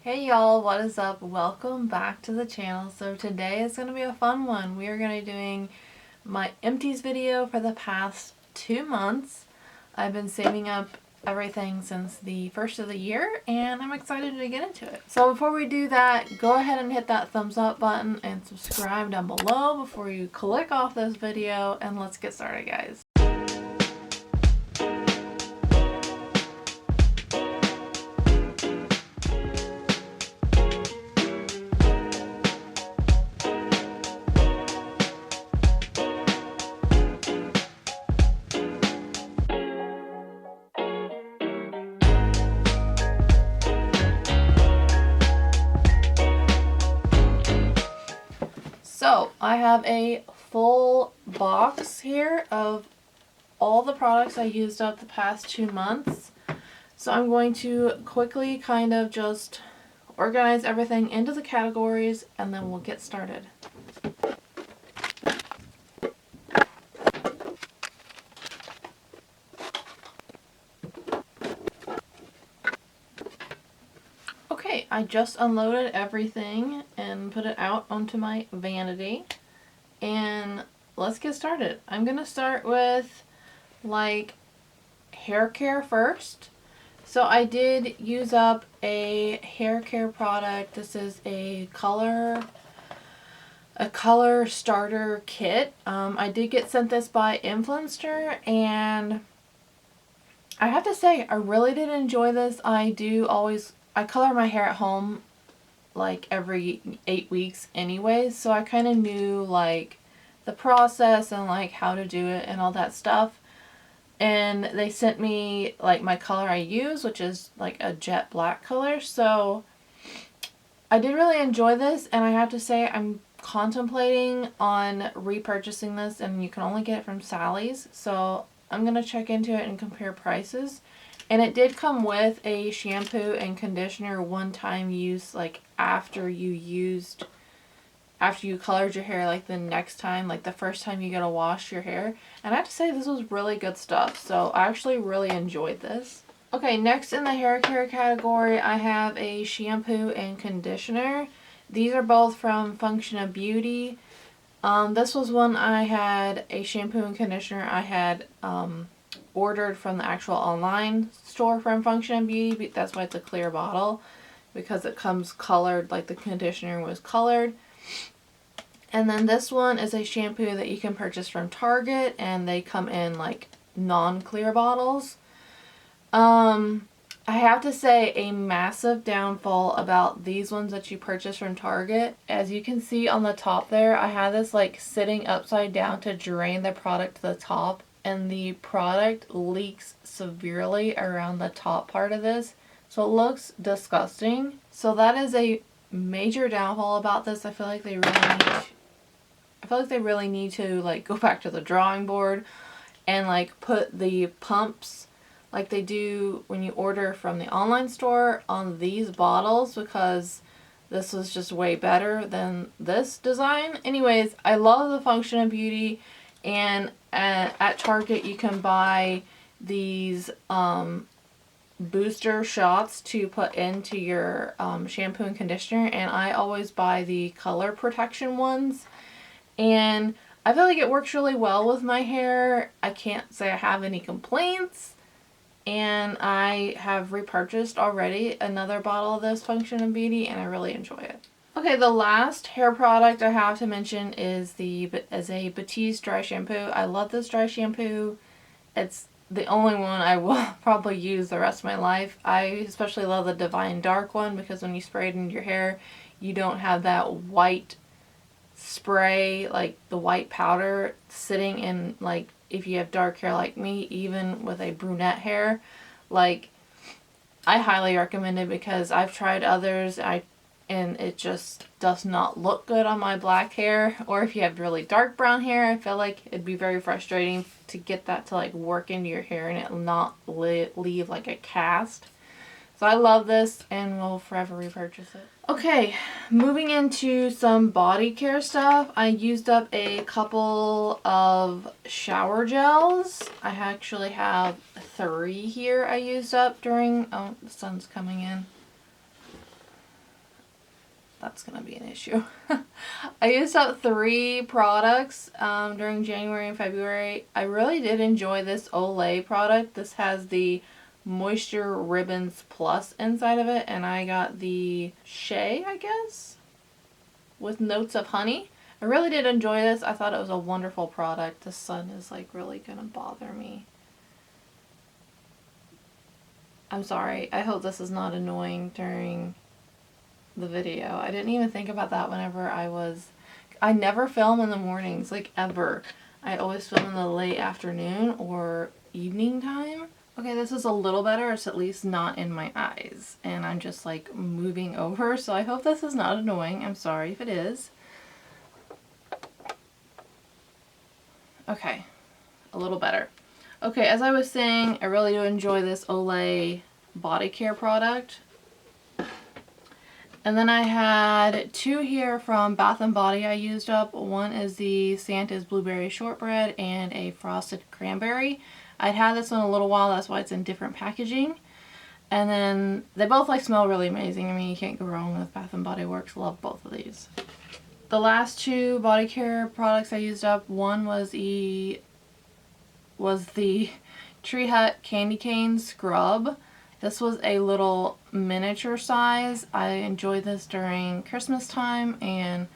Hey y'all, what is up? Welcome back to the channel. So today is going to be a fun one. We are going to be doing my empties video for the past 2 months. I've been saving up everything since the first of the year and I'm excited to get into it. So before we do that, go ahead and hit that thumbs up button and subscribe down below before you click off this video, and let's get started, guys. So I have a full box here of all the products I used up the past 2 months. So I'm going to quickly kind of just organize everything into the categories and then we'll get started. Okay, I just unloaded everything and put it out onto my vanity, and let's get started. I'm gonna start with like hair care first. So I did use up a hair care product. This is a color starter kit. I did get sent this by Influencer, and I have to say I really did enjoy this. I color my hair at home like every 8 weeks anyways, so I kind of knew like the process and like how to do it and all that stuff. And they sent me like my color I use, which is like a jet black color. So I did really enjoy this, and I have to say I'm contemplating on repurchasing this, and you can only get it from Sally's. So I'm going to check into it and compare prices. And it did come with a shampoo and conditioner one-time use, like after you colored your hair, like the next time, like the first time you gotta wash your hair. And I have to say this was really good stuff. So I actually really enjoyed this. Okay, next in the hair care category, I have a shampoo and conditioner. These are both from Function of Beauty. This was one I had a shampoo and conditioner I had ordered from the actual online store from Function of Beauty. That's why it's a clear bottle, because it comes colored, like the conditioner was colored. And then this one is a shampoo that you can purchase from Target, and they come in like non-clear bottles. I have to say a massive downfall about these ones that you purchase from Target. As you can see on the top there, I had this like sitting upside down to drain the product to the top, and the product leaks severely around the top part of this. So it looks disgusting. So that is a major downfall about this. I feel like they really need to like go back to the drawing board and like put the pumps like they do when you order from the online store on these bottles, because this was just way better than this design. Anyways, I love the Function of Beauty, and at Target you can buy these booster shots to put into your shampoo and conditioner, and I always buy the color protection ones, and I feel like it works really well with my hair. I can't say I have any complaints, and I have repurchased already another bottle of this Function of Beauty, and I really enjoy it. Okay, the last hair product I have to mention is a Batiste dry shampoo. I love this dry shampoo. It's the only one I will probably use the rest of my life. I especially love the Divine Dark one, because when you spray it into your hair, you don't have that white spray, like the white powder sitting in, like if you have dark hair like me, even with a brunette hair. Like, I highly recommend it because I've tried others and it just does not look good on my black hair. Or if you have really dark brown hair, I feel like it'd be very frustrating to get that to like work into your hair and it not leave like a cast. So I love this and will forever repurchase it. Okay, moving into some body care stuff. I used up a couple of shower gels. I actually have 3 here I used up during... Oh, the sun's coming in. that's going to be an issue. I used up 3 products during January and February. I really did enjoy this Olay product. This has the Moisture Ribbons Plus inside of it, and I got the Shea, I guess, with notes of honey. I really did enjoy this. I thought it was a wonderful product. The sun is like really going to bother me. I'm sorry. I hope this is not annoying during the video. I didn't even think about that whenever I never film in the mornings, like ever. I always film in the late afternoon or evening time. Okay, this is a little better. It's at least not in my eyes. And I'm just like moving over, so I hope this is not annoying. I'm sorry if it is. Okay, a little better. Okay, as I was saying, I really do enjoy this Olay body care product. And then I had 2 here from Bath & Body I used up. One is the Santa's Blueberry Shortbread and a Frosted Cranberry. I'd had this one a little while, that's why it's in different packaging. And then they both like smell really amazing. I mean, you can't go wrong with Bath & Body Works. Love both of these. The last 2 body care products I used up, one was the Tree Hut Candy Cane Scrub. This was a little miniature size. I enjoyed this during Christmas time, and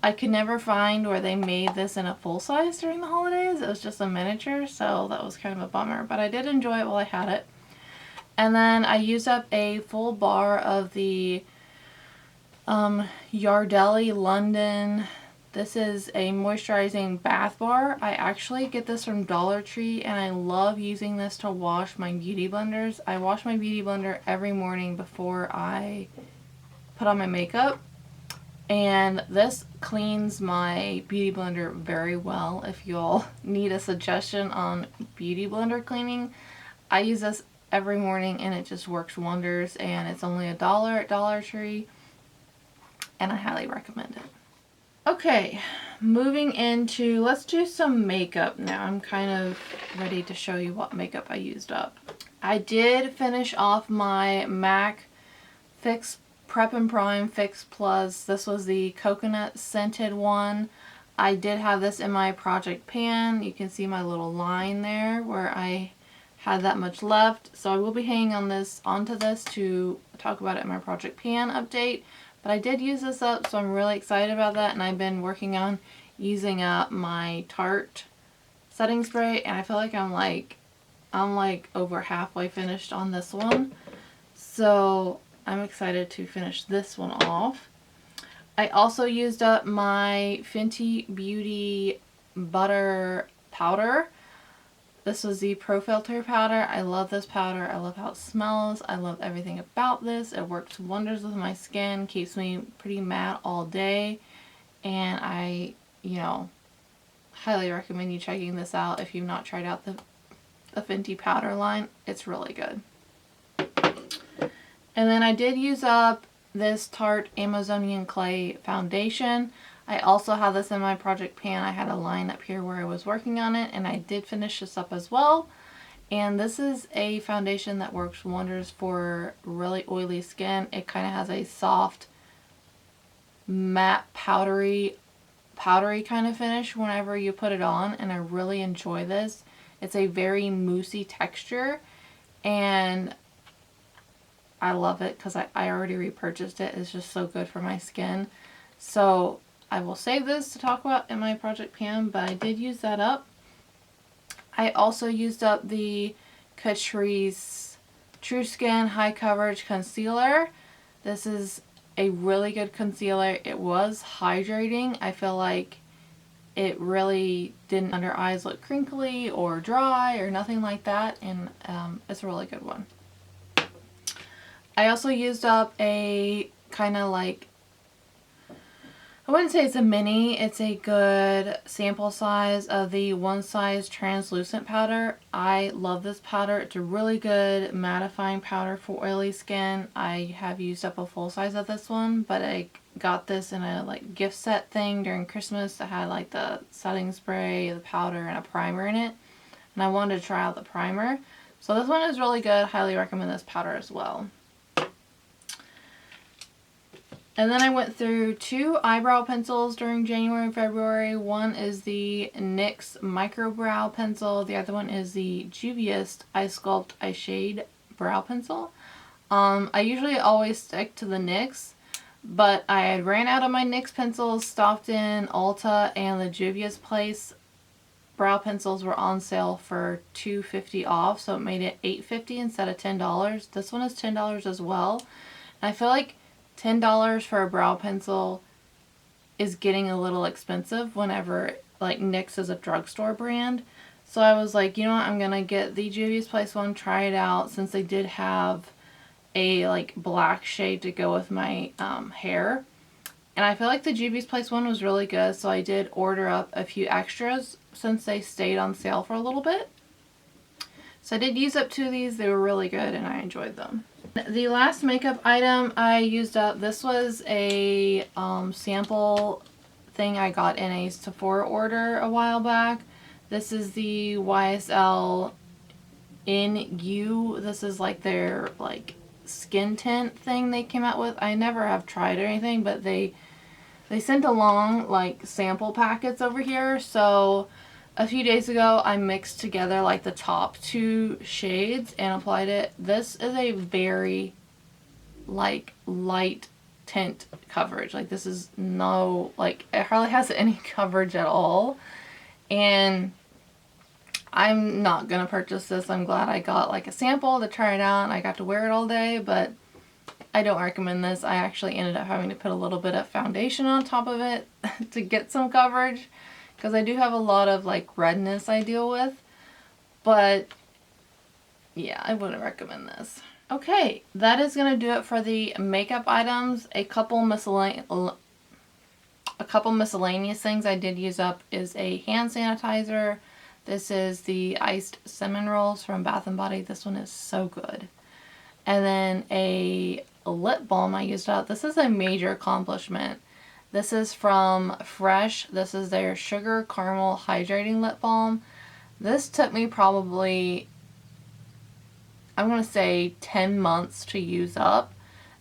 I could never find where they made this in a full size during the holidays. It was just a miniature, so that was kind of a bummer, but I did enjoy it while I had it. And then I used up a full bar of the Yardelli London. This is a moisturizing bath bar. I actually get this from Dollar Tree, and I love using this to wash my beauty blenders. I wash my beauty blender every morning before I put on my makeup, and this cleans my beauty blender very well. If y'all need a suggestion on beauty blender cleaning, I use this every morning and it just works wonders, and it's only $1 at Dollar Tree, and I highly recommend it. Okay, moving into, let's do some makeup now. I'm kind of ready to show you what makeup I used up. I did finish off my MAC Fix Prep and Prime Fix Plus. This was the coconut scented one. I did have this in my project pan. You can see my little line there where I had that much left. So I will be hanging onto this to talk about it in my project pan update. But I did use this up, so I'm really excited about that. And I've been working on using up my Tarte setting spray, and I feel like I'm like over halfway finished on this one. So I'm excited to finish this one off. I also used up my Fenty Beauty Butter Powder. This was the Pro Filter powder. I love this powder. I love how it smells. I love everything about this. It works wonders with my skin. Keeps me pretty matte all day. And I, highly recommend you checking this out if you've not tried out the Fenty powder line. It's really good. And then I did use up this Tarte Amazonian Clay foundation. I also have this in my project pan. I had a line up here where I was working on it, and I did finish this up as well. And this is a foundation that works wonders for really oily skin. It kind of has a soft, matte, powdery kind of finish whenever you put it on, and I really enjoy this. It's a very moussey texture, and I love it because I already repurchased it. It's just so good for my skin. So I will save this to talk about in my project pan, but I did use that up. I also used up the Catrice True Skin High Coverage Concealer. This is a really good concealer. It was hydrating. I feel like it really didn't under eyes look crinkly or dry or nothing like that, and it's a really good one. I also used up a kind of like, I wouldn't say it's a mini, it's a good sample size of the One Size Translucent Powder. I love this powder. It's a really good mattifying powder for oily skin. I have used up a full size of this one, but I got this in a like gift set thing during Christmas that had like the setting spray, the powder, and a primer in it. And I wanted to try out the primer. So this one is really good. Highly recommend this powder as well. And then I went through 2 eyebrow pencils during January and February. One is the NYX Micro Brow Pencil. The other one is the Juvia's Eye Sculpt Eye Shade Brow Pencil. I usually always stick to the NYX, but I had ran out of my NYX pencils, stopped in Ulta, and the Juvia's Place brow pencils were on sale for $2.50 off, so it made it $8.50 instead of $10. This one is $10 as well. And I feel like $10 for a brow pencil is getting a little expensive whenever like NYX is a drugstore brand. So I was like, you know what, I'm gonna get the Juvia's Place one, try it out, since they did have a like black shade to go with my hair. And I feel like the Juvia's Place one was really good, so I did order up a few extras since they stayed on sale for a little bit. So I did use up 2 of these. They were really good and I enjoyed them. The last makeup item I used up, this was a sample thing I got in a Sephora order a while back. This is the YSL In You. This is like their like skin tint thing they came out with. I never have tried or anything, but they sent along like sample packets over here. So a few days ago I mixed together like the top 2 shades and applied it. This is a very like light tint coverage. Like this is no, like it hardly has any coverage at all. And I'm not gonna purchase this. I'm glad I got like a sample to try it out and I got to wear it all day, but I don't recommend this. I actually ended up having to put a little bit of foundation on top of it to get some coverage, because I do have a lot of like redness I deal with. But yeah, I wouldn't recommend this. Okay, that is going to do it for the makeup items. A couple miscellaneous things I did use up is a hand sanitizer. This is the Iced Cinnamon Rolls from Bath & Body. This one is so good. And then a lip balm I used up. This is a major accomplishment. This is from Fresh. This is their Sugar Caramel Hydrating Lip Balm. This took me probably, I'm going to say 10 months to use up.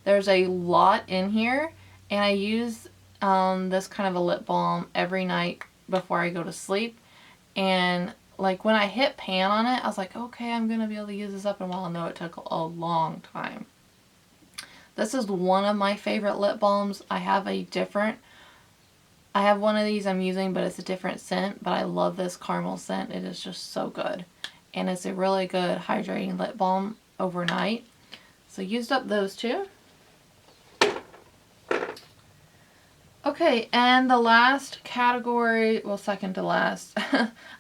There's a lot in here, and I use this kind of a lip balm every night before I go to sleep. And like when I hit pan on it, I was like, okay, I'm going to be able to use this up in a while. No, it took a long time. This is one of my favorite lip balms. I have one of these I'm using, but it's a different scent, but I love this caramel scent. It is just so good. And it's a really good hydrating lip balm overnight. So used up those 2. Okay, and the last category, well, second to last,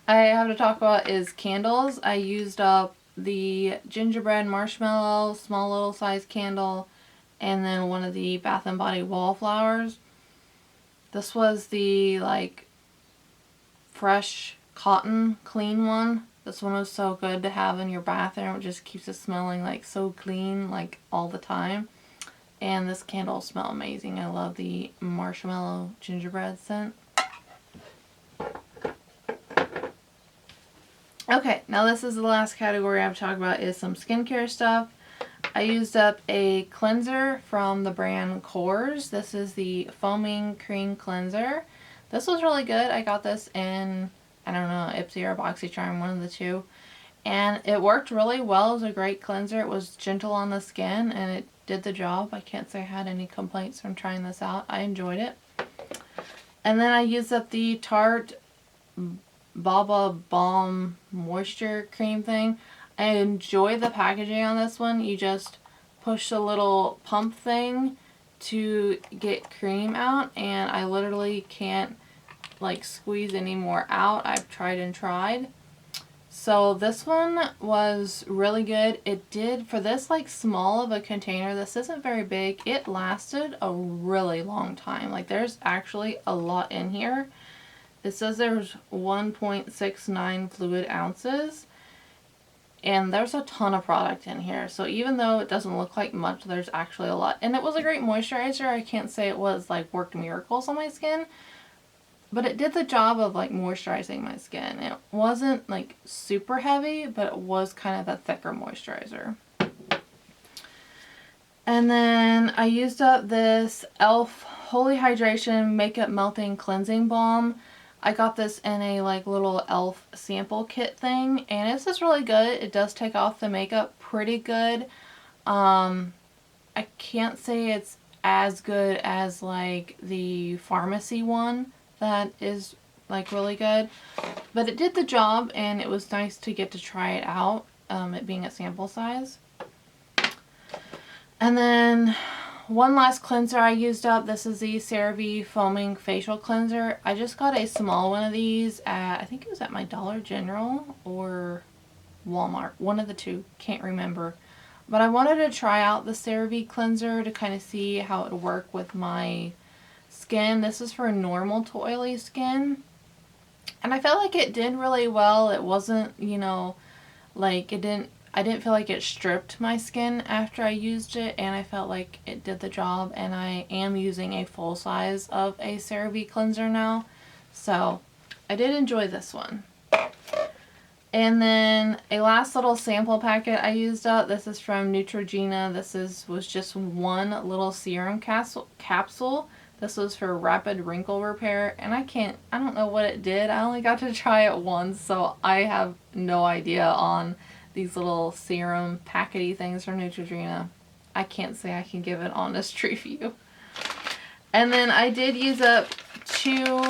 I have to talk about is candles. I used up the gingerbread marshmallow, small little size candle, and then one of the Bath & Body wallflowers. This was the like fresh cotton clean one. This one was so good to have in your bathroom. It just keeps it smelling like so clean like all the time. And this candle smells amazing. I love the marshmallow gingerbread scent. Okay, now this is the last category I have to talk about is some skincare stuff. I used up a cleanser from the brand Kors. This is the Foaming Cream Cleanser. This was really good. I got this in, I don't know, Ipsy or BoxyCharm, one of the 2. And it worked really well. It was a great cleanser. It was gentle on the skin and it did the job. I can't say I had any complaints from trying this out. I enjoyed it. And then I used up the Tarte Baba Balm Moisture Cream thing. I enjoy the packaging on this one. You just push the little pump thing to get cream out, and I literally can't like squeeze any more out. I've tried and tried. So this one was really good. It did, for this like small of a container, this isn't very big, it lasted a really long time. Like there's actually a lot in here. It says there's 1.69 fluid ounces. And there's a ton of product in here. So even though it doesn't look like much, there's actually a lot. And it was a great moisturizer. I can't say it was like worked miracles on my skin. But it did the job of like moisturizing my skin. It wasn't like super heavy, but it was kind of a thicker moisturizer. And then I used up this e.l.f. Holy Hydration Makeup Melting Cleansing Balm. I got this in a like little e.l.f. sample kit thing, and it's just really good. It does take off the makeup pretty good. I can't say it's as good as like the pharmacy one that is like really good, but it did the job, and it was nice to get to try it out, it being a sample size. And then one last cleanser I used up. This is the CeraVe Foaming Facial Cleanser. I just got a small one of these at, I think it was at my Dollar General or Walmart. One of the two. Can't remember. But I wanted to try out the CeraVe cleanser to kind of see how it would work with my skin. This is for normal to oily skin. And I felt like it did really well. It wasn't, you know, like I didn't feel like it stripped my skin after I used it, and I felt like it did the job, and I am using a full size of a CeraVe cleanser now. So I did enjoy this one. And then a last little sample packet I used up. This is from Neutrogena. Was just one little serum capsule. This was for rapid wrinkle repair, and I don't know what it did. I only got to try it once, so I have no idea on these little serum packety things from Neutrogena. I can't say I can give an honest review. And then I did use up 2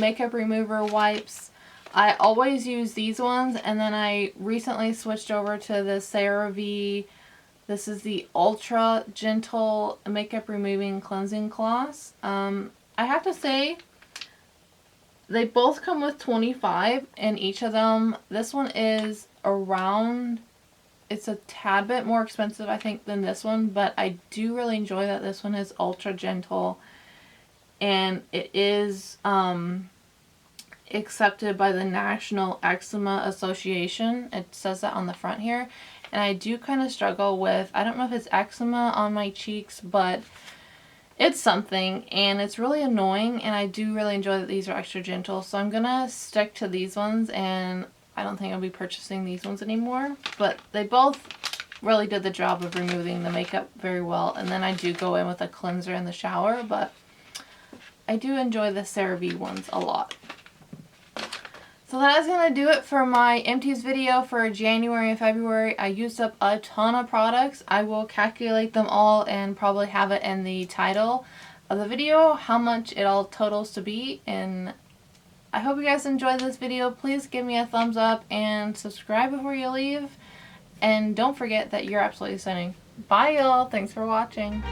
makeup remover wipes. I always use these ones, and then I recently switched over to the CeraVe. This is the Ultra Gentle Makeup Removing Cleansing Cloths. I have to say, they both come with 25 in each of them. This one is around, it's a tad bit more expensive I think than this one, but I do really enjoy that this one is ultra gentle, and it is accepted by the National Eczema Association. It says that on the front here, and I do kind of struggle with, I don't know if it's eczema on my cheeks, but it's something, and it's really annoying, and I do really enjoy that these are extra gentle, so I'm gonna stick to these ones, and I don't think I'll be purchasing these ones anymore. But they both really did the job of removing the makeup very well, and then I do go in with a cleanser in the shower, but I do enjoy the CeraVe ones a lot. So that is going to do it for my empties video for January and February. I used up a ton of products. I will calculate them all and probably have it in the title of the video, how much it all totals to be. And I hope you guys enjoyed this video. Please give me a thumbs up and subscribe before you leave. And don't forget that you're absolutely stunning. Bye y'all. Thanks for watching.